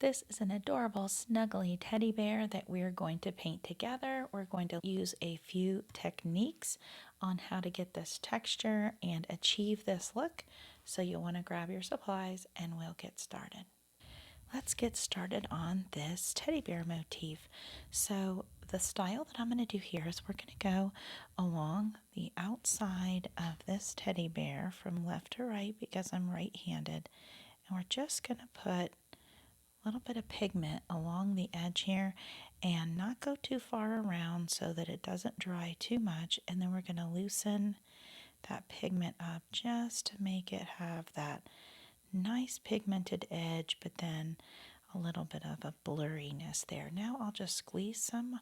This is an adorable snuggly teddy bear that we're going to paint together. We're going to use a few techniques on how to get this texture and achieve this look. So you'll want to grab your supplies and we'll get started. Let's get started on this teddy bear motif. So the style that I'm going to do here is we're going to go along the outside of this teddy bear from left to right because I'm right-handed. And we're just going to put a little bit of pigment along the edge here and not go too far around so that it doesn't dry too much. And then we're going to loosen that pigment up just to make it have that nice pigmented edge, but then a little bit of a blurriness there. Now I'll just squeeze some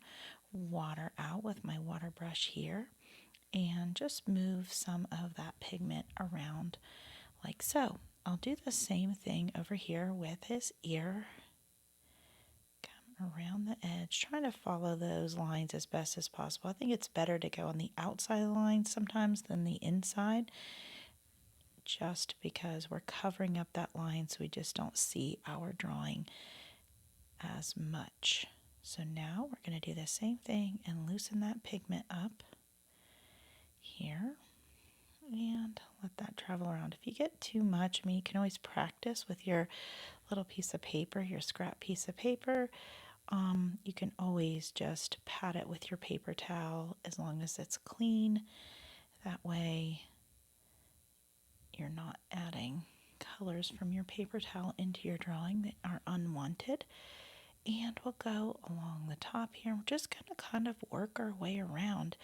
water out with my water brush here and just move some of that pigment around like so. I'll do the same thing over here with his ear. Come around the edge, trying to follow those lines as best as possible. I think it's better to go on the outside line sometimes than the inside, just because we're covering up that line so we just don't see our drawing as much. So now we're going to do the same thing and loosen that pigment up here and let that travel around. If you get too much, I mean, you can always practice with your little piece of paper, your scrap piece of paper. You can always just pat it with your paper towel as long as it's clean. That way you're not adding colors from your paper towel into your drawing that are unwanted. And we'll go along the top here. We're just going to kind of work our way around.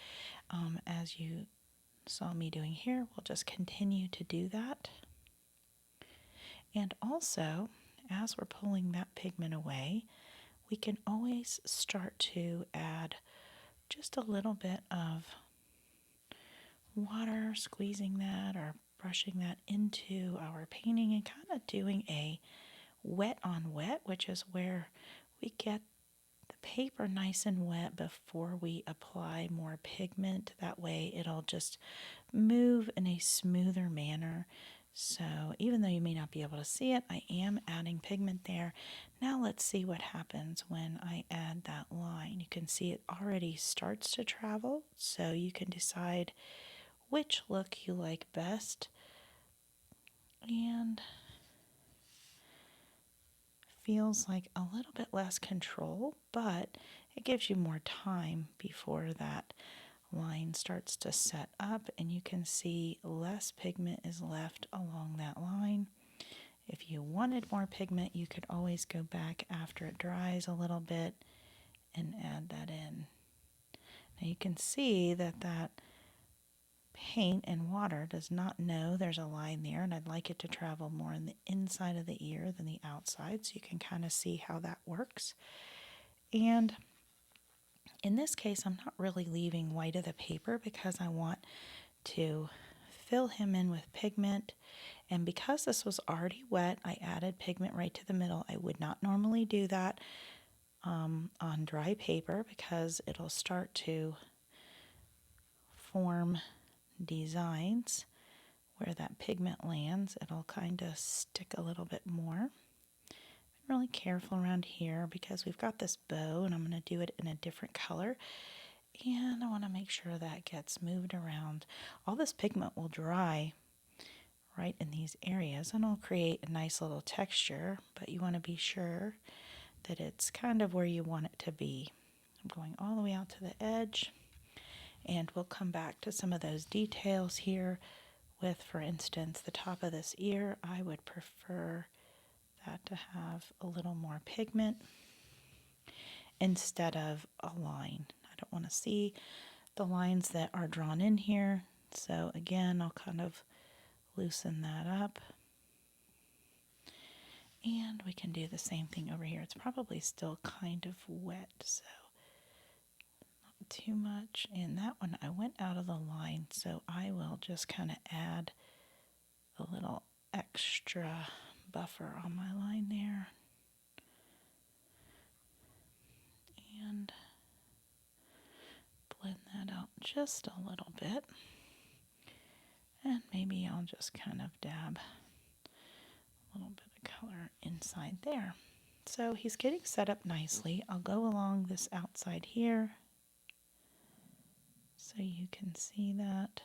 As you saw me doing here, we'll just continue to do that. And also, as we're pulling that pigment away, we can always start to add just a little bit of water, squeezing that or brushing that into our painting and kind of doing a wet on wet, which is where we get the paper nice and wet before we apply more pigment. That way it'll just move in a smoother manner. So even though you may not be able to see it, I am adding pigment there. Now let's see what happens when I add that line. You can see it already starts to travel, so you can decide which look you like best. And feels like a little bit less control, but it gives you more time before that line starts to set up, and you can see less pigment is left along that line. If you wanted more pigment, you could always go back after it dries a little bit and add that in. Now you can see that that paint and water does not know there's a line there, and I'd like it to travel more in the inside of the ear than the outside, so you can kind of see how that works. And in this case, I'm not really leaving white of the paper because I want to fill him in with pigment. And because this was already wet, I added pigment right to the middle. I would not normally do that on dry paper because it'll start to form designs where that pigment lands. It'll kind of stick a little bit more. I'm really careful around here because we've got this bow and I'm going to do it in a different color, and I want to make sure that gets moved around. All this pigment will dry right in these areas and it'll create a nice little texture, but you want to be sure that it's kind of where you want it to be. I'm going all the way out to the edge, and we'll come back to some of those details here with, for instance, the top of this ear. I would prefer that to have a little more pigment instead of a line. I don't want to see the lines that are drawn in here. So again, I'll kind of loosen that up. And we can do the same thing over here. It's probably still kind of wet, so not too much. And that one, I went out of the line, so I will just kind of add a little extra buffer on my line there. And blend that out just a little bit. And maybe I'll just kind of dab a little bit of color inside there. So he's getting set up nicely. I'll go along this outside here so you can see that.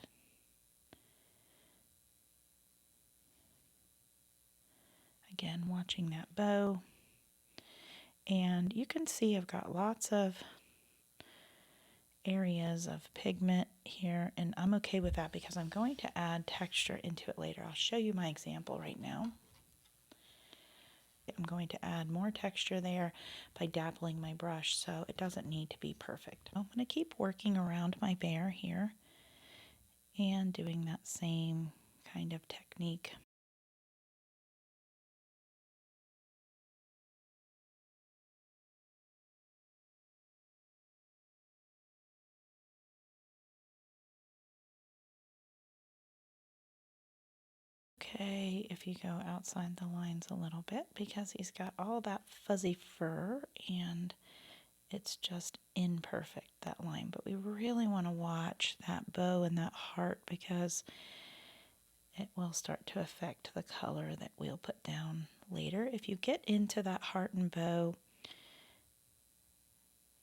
Again, watching that bow. And you can see I've got lots of areas of pigment here, and I'm okay with that because I'm going to add texture into it later. I'll show you my example right now. I'm going to add more texture there by dabbling my brush, so it doesn't need to be perfect. I'm going to keep working around my bear here and doing that same kind of technique. Okay, if you go outside the lines a little bit, because he's got all that fuzzy fur and it's just imperfect, that line. But we really want to watch that bow and that heart because it will start to affect the color that we'll put down later. If you get into that heart and bow,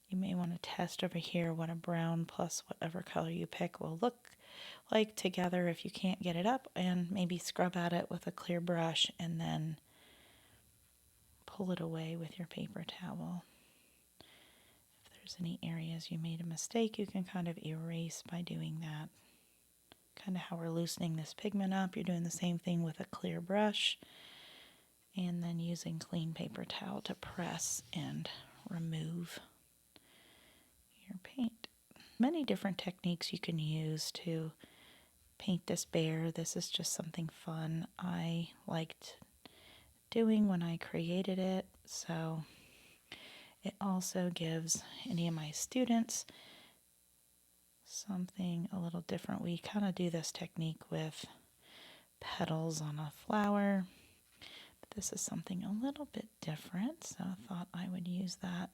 you may want to test over here what a brown plus whatever color you pick will look like together if you can't get it up, and maybe scrub at it with a clear brush and then pull it away with your paper towel. If there's any areas you made a mistake, you can kind of erase by doing that. Kind of how we're loosening this pigment up. You're doing the same thing with a clear brush and then using clean paper towel to press and remove your paint. Many different techniques you can use to paint this bear. This is just something fun I liked doing when I created it, so it also gives any of my students something a little different. We kind of do this technique with petals on a flower, but this is something a little bit different, so I thought I would use that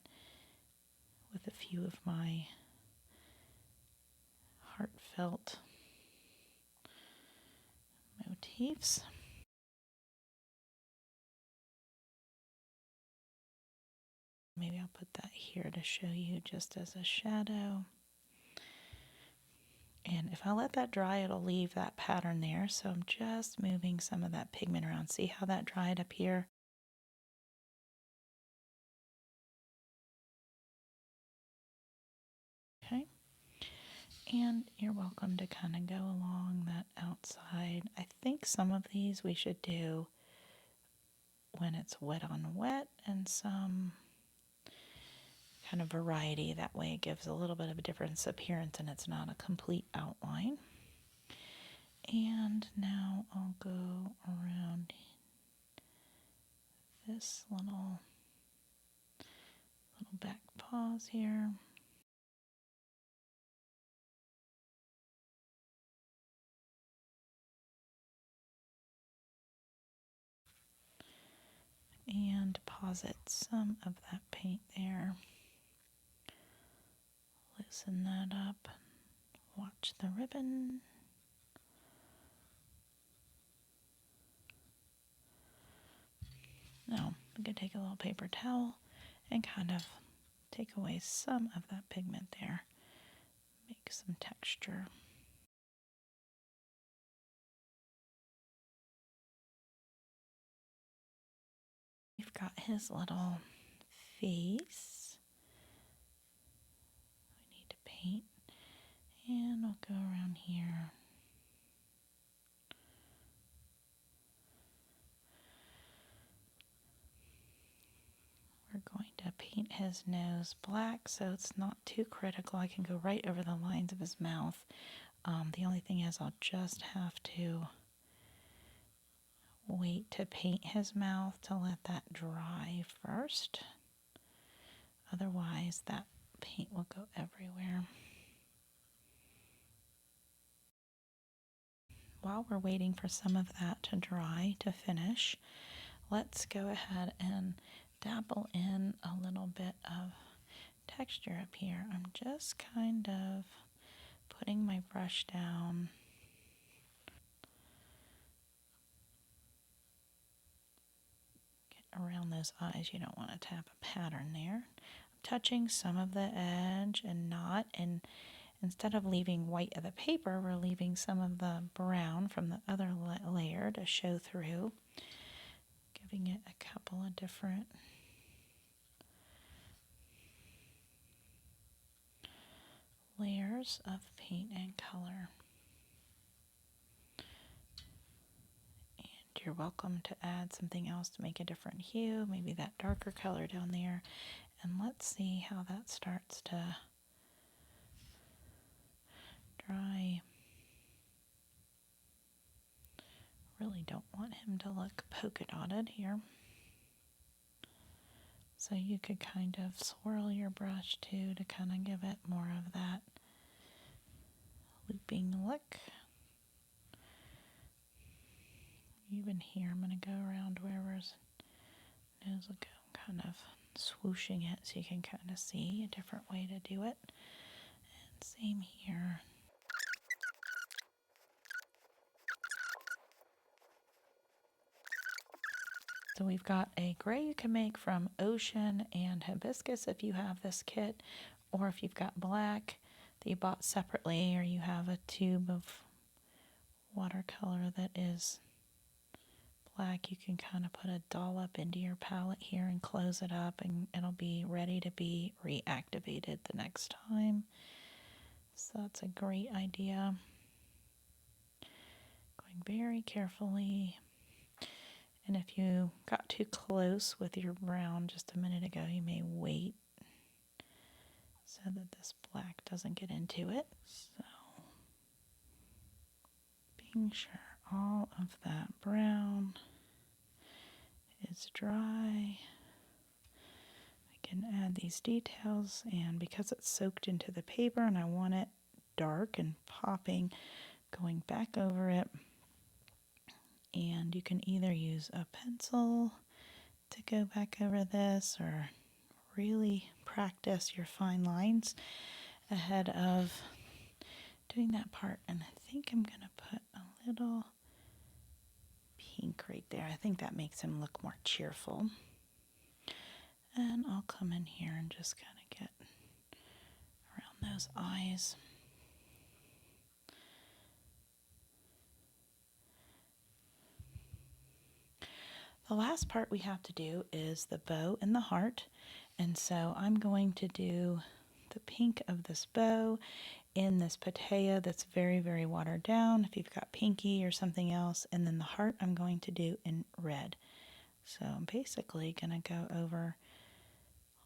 with a few of my heartfelt motifs. Maybe I'll put that here to show you just as a shadow. And if I let that dry, it'll leave that pattern there. So I'm just moving some of that pigment around. See how that dried up here? Okay. And you're welcome to kind of go along that outside. I think some of these we should do when it's wet on wet, and some kind of variety. That way it gives a little bit of a different appearance and it's not a complete outline. And now I'll go around this little back paws here. And deposit some of that paint there. Loosen that up. Watch the ribbon. Now, I'm going to take a little paper towel and kind of take away some of that pigment there. Make some texture. We've got his little face. We need to paint. And I'll go around here. We're going to paint his nose black so it's not too critical. I can go right over the lines of his mouth. The only thing is I'll just have to wait to paint his mouth to let that dry first. Otherwise, that paint will go everywhere. While we're waiting for some of that to dry to finish, let's go ahead and dabble in a little bit of texture up here. I'm just kind of putting my brush down. Get around those eyes. You don't want to tap a pattern there. I'm touching some of the edge and not, and instead of leaving white of the paper, we're leaving some of the brown from the other layer to show through, giving it a couple of different layers of paint and color. And you're welcome to add something else to make a different hue, maybe that darker color down there. And let's see how that starts to dry. Really don't want him to look polka dotted here. So you could kind of swirl your brush too to kind of give it more of that looping look. Even here, I'm going to go around wherever his nose will go, kind of swooshing it so you can kind of see a different way to do it. And same here. So we've got a gray you can make from ocean and hibiscus if you have this kit, or if you've got black that you bought separately, or you have a tube of watercolor that is black, you can kind of put a dollop into your palette here and close it up, and it'll be ready to be reactivated the next time. So that's a great idea. Going very carefully. And if you got too close with your brown just a minute ago, you may wait so that this black doesn't get into it. So, being sure all of that brown is dry. I can add these details, and because it's soaked into the paper and I want it dark and popping, going back over it. And you can either use a pencil to go back over this, or really practice your fine lines ahead of doing that part. And I think I'm going to put a little pink right there. I think that makes him look more cheerful. And I'll come in here and just kind of get around those eyes. The last part we have to do is the bow and the heart. And so I'm going to do the pink of this bow in this pataya that's very, very watered down, if you've got pinky or something else. And then the heart I'm going to do in red. So I'm basically going to go over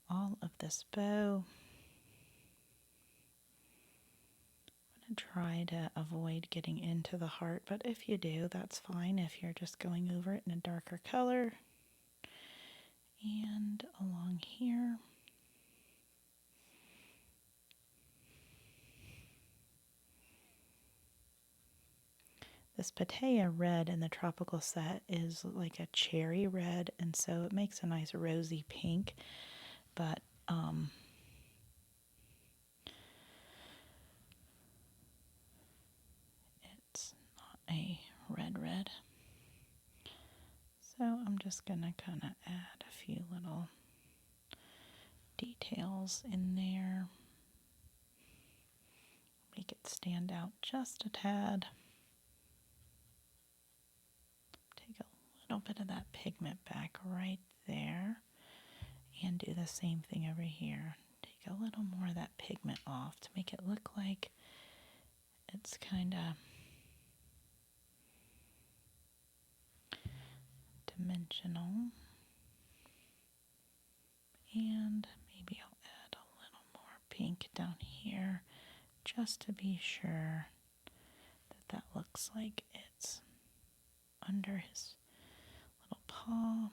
all of this bow. I'm going to try to avoid getting into the heart, but if you do, that's fine if you're just going over it in a darker color. And along here. This pataya red in the tropical set is like a cherry red, and so it makes a nice rosy pink, but it's not a red. So I'm just going to kind of add a few little details in there. Make it stand out just a tad. Take a little bit of that pigment back right there. And do the same thing over here. Take a little more of that pigment off to make it look like it's kind of dimensional. And maybe I'll add a little more pink down here just to be sure that that looks like it's under his little paw.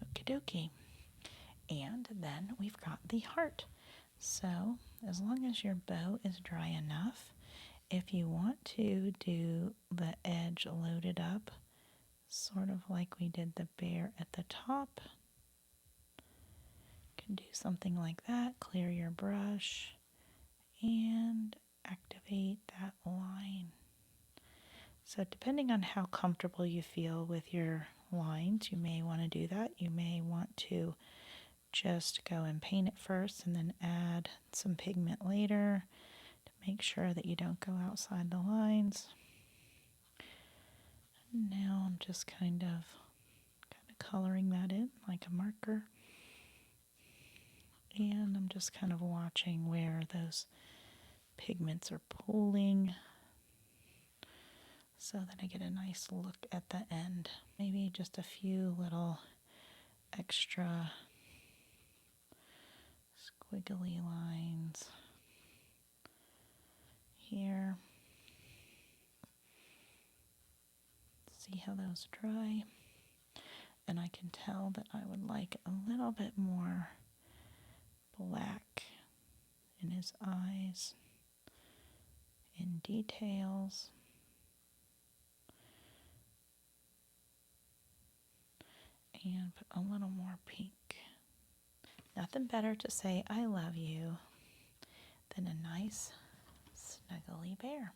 Okie dokie. And then we've got the heart. So as long as your bow is dry enough, if you want to do the edge loaded up, sort of like we did the bear at the top, you can do something like that. Clear your brush and activate that line. So So depending on how comfortable you feel with your lines, you may want to do that. You may want to just go and paint it first and then add some pigment later to make sure that you don't go outside the lines. And now I'm just kind of coloring that in like a marker. And I'm just kind of watching where those pigments are pooling so that I get a nice look at the end. Maybe just a few little extra squiggly lines here. See how those dry. And I can tell that I would like a little bit more black in his eyes and details. And put a little more pink. Nothing better to say I love you than a nice snuggly bear.